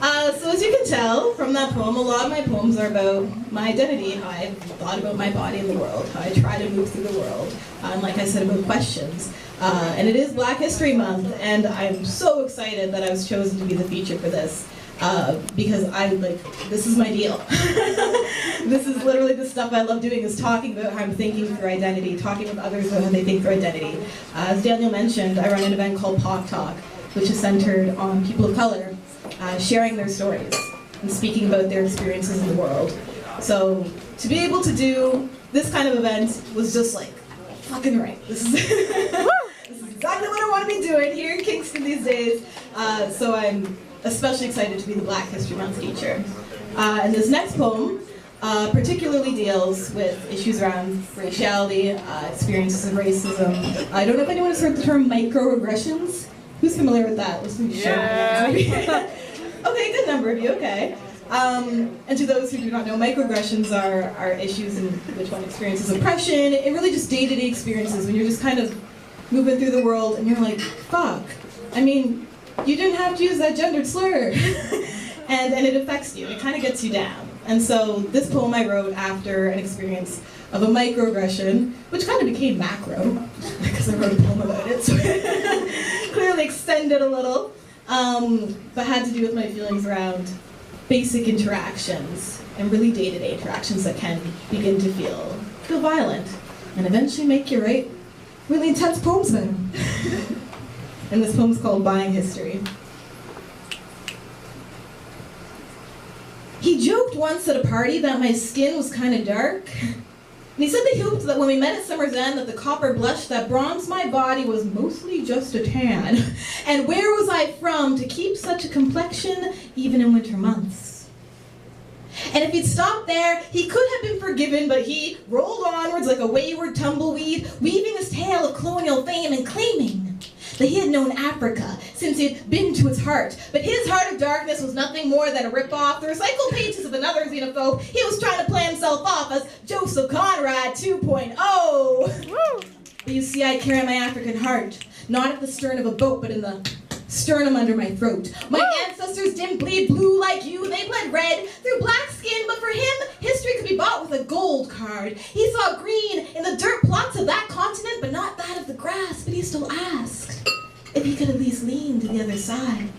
So as you can tell from that poem, a lot of my poems are about my identity, how I thought about my body in the world, how I try to move through the world, and like I said, about questions. And it is Black History Month, and I'm so excited that I was chosen to be the feature for this, because this is my deal. This is literally the stuff I love doing, is talking about how I'm thinking through identity, talking with others about how they think through identity. As Daniel mentioned, I run an event called POC Talk, which is centered on people of color sharing their stories and speaking about their experiences in the world. So to be able to do this kind of event was just like, fucking right. This is, this is exactly what I want to be doing here in Kingston these days. So I'm especially excited to be the Black History Month feature. And this next poem particularly deals with issues around raciality, experiences of racism. I don't know if anyone has heard the term microaggressions. Who's familiar with that? Let's maybe show yeah. Okay, good number of you, okay. And to those who do not know, microaggressions are issues in which one experiences oppression, and really just day-to-day experiences when you're just kind of moving through the world and you're like, fuck, I mean, you didn't have to use that gendered slur. and it affects you, it kind of gets you down. And so this poem I wrote after an experience of a microaggression, which kind of became macro, because I wrote a poem about it, so clearly extended a little, but had to do with my feelings around basic interactions and really day-to-day interactions that can begin to feel violent and eventually make you write really intense poems about them. And this poem's called Buying History. He joked once at a party that my skin was kind of dark. And he said that he hoped that when we met at summer's end that the copper blush that bronzed my body was mostly just a tan. And where was I from to keep such a complexion even in winter months? And if he'd stopped there, he could have been forgiven, but he rolled onwards like a wayward tumbleweed, weaving his tale of colonial fame and claiming that he had known Africa since he had been to its heart. But his heart of darkness was nothing more than a rip-off, the recycled pages of another xenophobe. He was trying to play himself off as Joseph Conrad 2.0. But you see, I carry my African heart, not at the stern of a boat, but in the sternum under my throat. My ancestors didn't bleed blue like you, they bled red through black skin, but for him, history could be bought with a gold card. He saw green in the dirt plots of that continent, but not that of the grass, but he still asked if he could at least lean to the other side.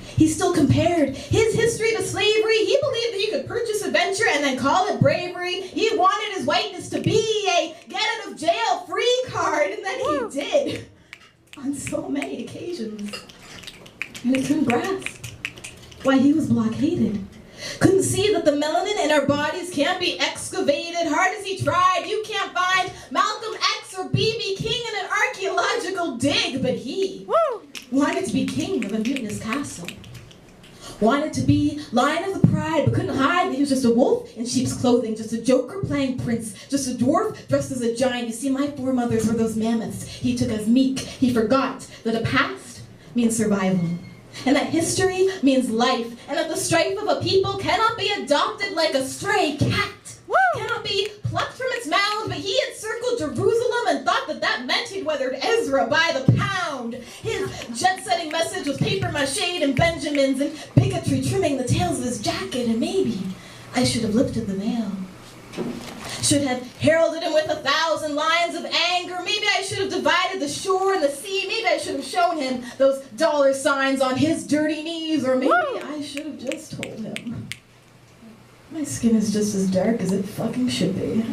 He still compared his history to slavery. He believed that you could purchase adventure and then call it bravery. He wanted his whiteness to be a get-out-of-jail-free card, and then he did. On so many occasions. And he couldn't grasp why he was blockaded. Couldn't see that the melanin in our bodies can't be excavated. Hard as he tried, you can't find Malcolm X or B.B. King in an archaeological dig, but he wanted to be king of a mutinous castle. Wanted to be Lion of the Pride, but couldn't hide that he was just a wolf in sheep's clothing, just a joker playing prince, just a dwarf dressed as a giant. You see, my foremothers were those mammoths he took as meek. He forgot that a past means survival, and that history means life, and that the strife of a people cannot be adopted like a stray cat. Cannot be plucked from its mound, but he had circled Jerusalem and thought that that meant he'd weathered Ezra by the pound. His jet-setting message was paper-mache and Benjamins and bigotry trimming the tails of his jacket, and maybe I should have lifted the veil. Should have heralded him with 1,000 lines of anger. Maybe I should have divided the shore and the sea. Maybe I should have shown him those dollar signs on his dirty knees, or maybe I should have just told him my skin is just as dark as it fucking should be.